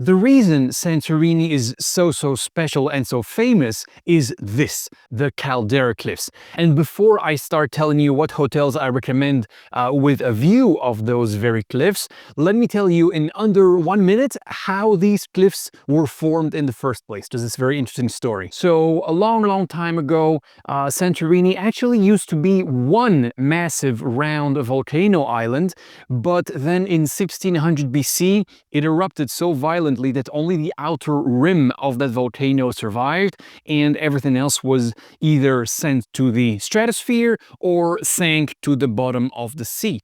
The reason Santorini is so special and so famous is this, the Caldera cliffs. And before I start telling you what hotels I recommend with a view of those very cliffs, let me tell you in under 1 minute how these cliffs were formed in the first place. There's this very interesting story. So a long time ago, Santorini actually used to be one massive round volcano island, but then in 1600 BC, it erupted so violently that only the outer rim of that volcano survived, and everything else was either sent to the stratosphere or sank to the bottom of the sea,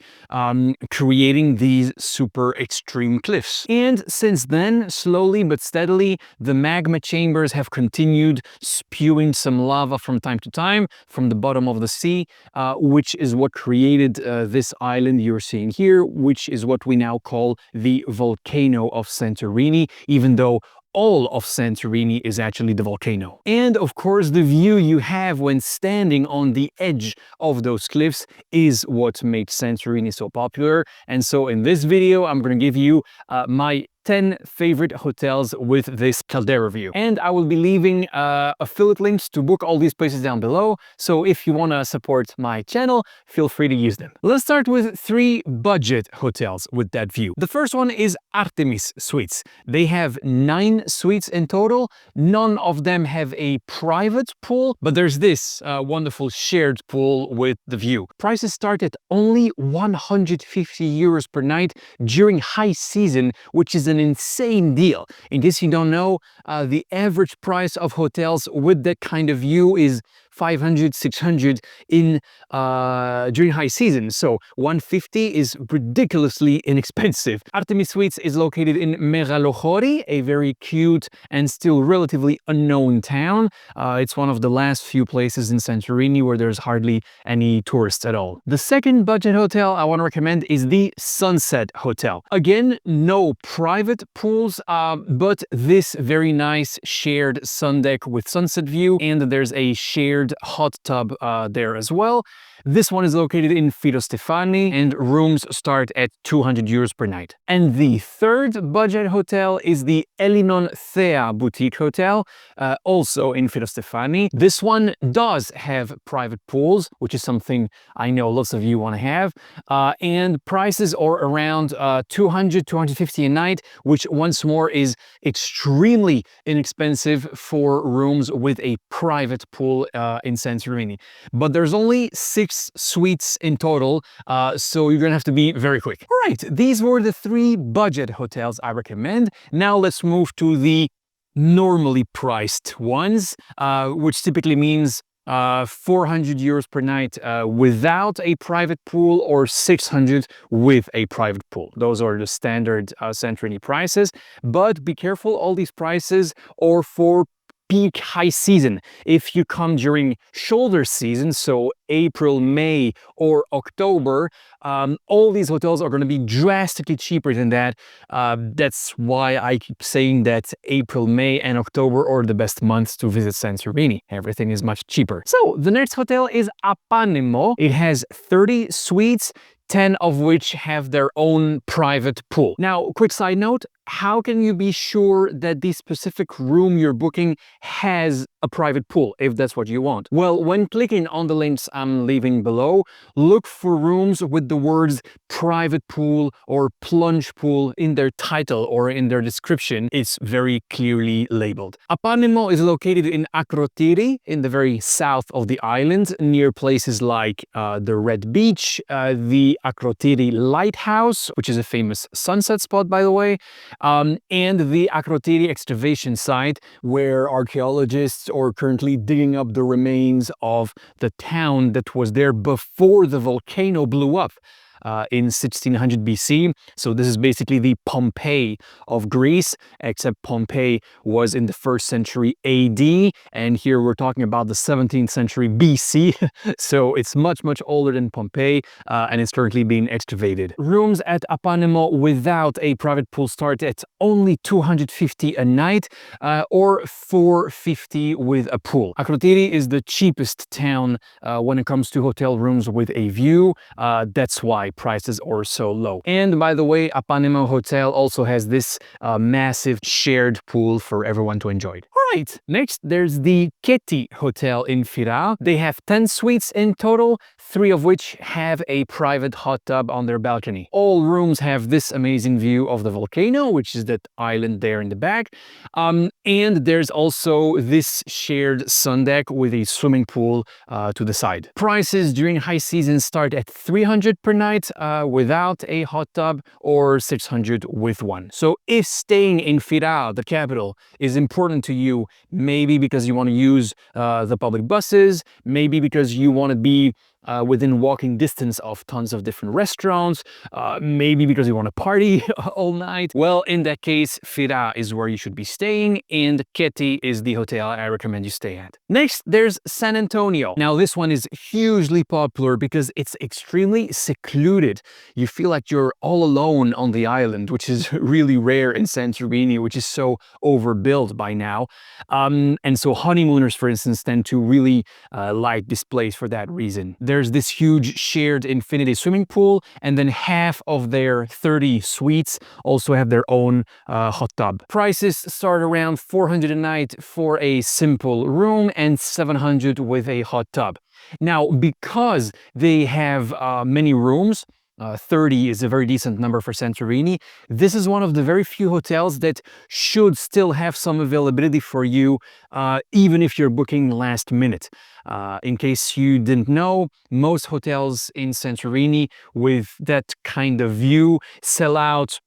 creating these super extreme cliffs. And since then, slowly but steadily, the magma chambers have continued spewing some lava from time to time from the bottom of the sea, which is what created this island you're seeing here, which is what we now call the volcano of Santorini, even though all of Santorini is actually the volcano. And of course, the view you have when standing on the edge of those cliffs is what makes Santorini so popular. And so in this video, I'm going to give you my 10 favorite hotels with this Caldera view. And I will be leaving affiliate links to book all these places down below. So if you want to support my channel, feel free to use them. Let's start with 3 budget hotels with that view. The first one is Artemis Suites. They have 9 suites in total. None of them have a private pool, but there's this wonderful shared pool with the view. Prices start at only 150 euros per night during high season, which is an insane deal. In case you don't know, the average price of hotels with that kind of view is 500, 600 in during high season. So 150 is ridiculously inexpensive. Artemis Suites is located in Imerovigli, a very cute and still relatively unknown town. It's one of the last few places in Santorini where there's hardly any tourists at all. The second budget hotel I want to recommend is the Sunset Hotel. Again, no private pools, but this very nice shared sun deck with sunset view, and there's a shared hot tub there as well. This one is located in Fira and rooms start at 200 euros per night. And the third budget hotel is the Elinon Thea Boutique Hotel, also in Fira. This one does have private pools, which is something I know lots of you want to have, and prices are around 200, 250 a night, which once more is extremely inexpensive for rooms with a private pool in Santorini. But there's only 6 suites in total, so you're gonna have to be very quick. All right, these were the 3 budget hotels I recommend. Now let's move to the normally priced ones, which typically means 400 euros per night without a private pool, or 600 with a private pool. Those are the standard Santorini prices, but be careful, all these prices are for peak high season. If you come during shoulder season, so April, May, or October, all these hotels are going to be drastically cheaper than that. That's why I keep saying that April, May, and October are the best months to visit Santorini. Everything is much cheaper. So the next hotel is Apanemo. It has 30 suites, 10 of which have their own private pool. Now, quick side note, how can you be sure that the specific room you're booking has a private pool, if that's what you want? Well, when clicking on the links I'm leaving below, look for rooms with the words private pool or plunge pool in their title or in their description. It's very clearly labeled. Apanemo is located in Akrotiri, in the very south of the island, near places like the Red Beach, the Akrotiri Lighthouse, which is a famous sunset spot, by the way, and the Akrotiri excavation site, where archaeologists are currently digging up the remains of the town that was there before the volcano blew up in 1600 BC. So this is basically the Pompeii of Greece, except Pompeii was in the 1st century AD, and here we're talking about the 17th century BC. So it's much older than Pompeii, and it's currently being excavated. Rooms at Apanemo without a private pool start at only 250 a night, or 450 with a pool. Akrotiri is the cheapest town when it comes to hotel rooms with a view. That's why prices are so low. And by the way, Apanema Hotel also has this massive shared pool for everyone to enjoy. Alright, next there's the Cheti Hotel in Fira. They have 10 suites in total, 3 of which have a private hot tub on their balcony. All rooms have this amazing view of the volcano, which is that island there in the back. And there's also this shared sun deck with a swimming pool to the side. Prices during high season start at 300 per night without a hot tub, or 600 with one. So if staying in Fira, the capital, is important to you, maybe because you want to use the public buses, maybe because you want to be within walking distance of tons of different restaurants, maybe because you want to party all night. Well, in that case, Fira is where you should be staying, and Cheti is the hotel I recommend you stay at. Next, there's San Antonio. Now, this one is hugely popular because it's extremely secluded. You feel like you're all alone on the island, which is really rare in Santorini, which is so overbuilt by now. And so honeymooners, for instance, tend to really like this place for that reason. There's this huge shared infinity swimming pool, and then half of their 30 suites also have their own hot tub. Prices start around 400 a night for a simple room and 700 with a hot tub. Now, because they have many rooms, 30 is a very decent number for Santorini. This is one of the very few hotels that should still have some availability for you, even if you're booking last minute. In case you didn't know, most hotels in Santorini with that kind of view sell out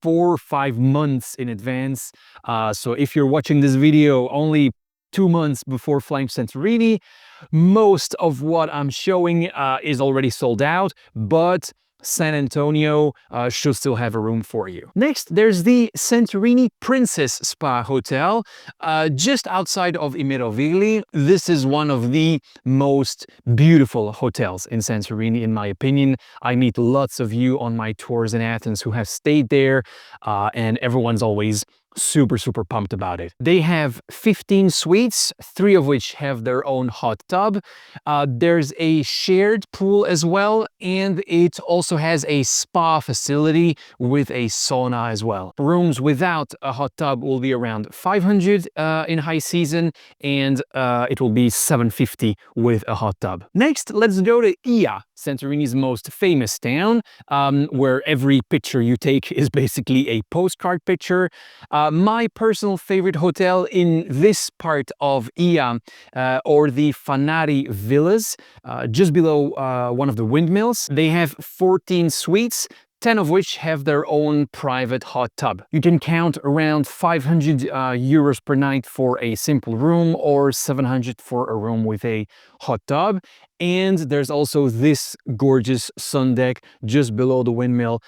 4 or 5 months in advance. So if you're watching this video only 2 months before flying to Santorini, most of what I'm showing is already sold out, but San Antonio should still have a room for you. Next, there's the Santorini Princess Spa Hotel, just outside of Imerovigli. This is one of the most beautiful hotels in Santorini, in my opinion. I meet lots of you on my tours in Athens who have stayed there, and everyone's always super pumped about it. They have 15 suites, 3 of which have their own hot tub. There's a shared pool as well, and it also has a spa facility with a sauna as well. Rooms without a hot tub will be around 500 in high season, and it will be 750 with a hot tub. Next, let's go to Ia, Santorini's most famous town, where every picture you take is basically a postcard picture. My personal favorite hotel in this part of Ia or the Fanari Villas, just below one of the windmills. They have 14 suites, 10 of which have their own private hot tub. You can count around 500 euros per night for a simple room, or 700 for a room with a hot tub. And there's also this gorgeous sun deck just below the windmill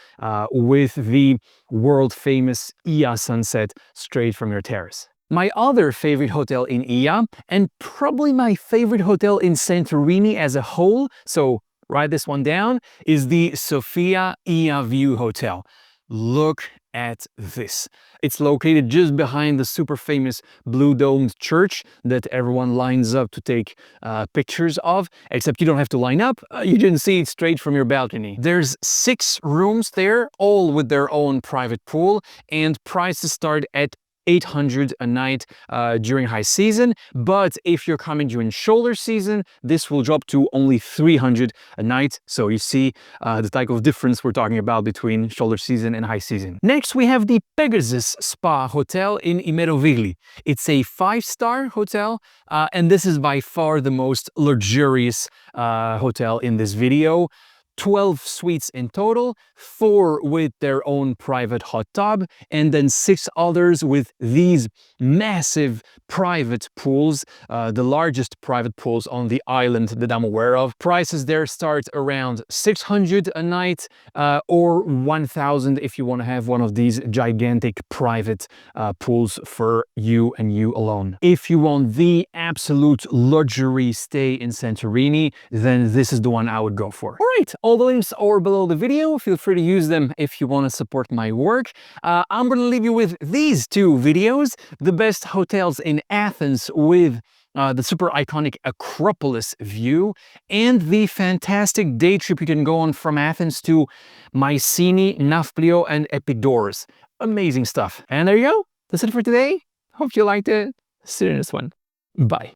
with the world-famous Ia sunset straight from your terrace. My other favorite hotel in Ia, and probably my favorite hotel in Santorini as a whole, so write this one down, is the Sofia Ia View Hotel. Look at this. It's located just behind the super famous blue domed church that everyone lines up to take pictures of, except you don't have to line up, you can see it straight from your balcony. There's 6 rooms there, all with their own private pool, and prices start at 800 a night during high season, but if you're coming during shoulder season, this will drop to only 300 a night. So you see the type of difference we're talking about between shoulder season and high season. Next, we have the Pegasus Spa Hotel in Imerovigli. It's a 5-star hotel, and this is by far the most luxurious hotel in this video. 12 suites in total, 4 with their own private hot tub, and then 6 others with these massive private pools, the largest private pools on the island that I'm aware of. Prices there start around 600 a night, or 1,000 if you want to have one of these gigantic private pools for you and you alone. If you want the absolute luxury stay in Santorini, then this is the one I would go for. All right. All the links are below the video. Feel free to use them if you want to support my work. I'm going to leave you with these 2 videos. The best hotels in Athens with the super iconic Acropolis view, and the fantastic day trip you can go on from Athens to Mycenae, Nafplio, and Epidaurus. Amazing stuff. And there you go. That's it for today. Hope you liked it. See you in this one. Bye.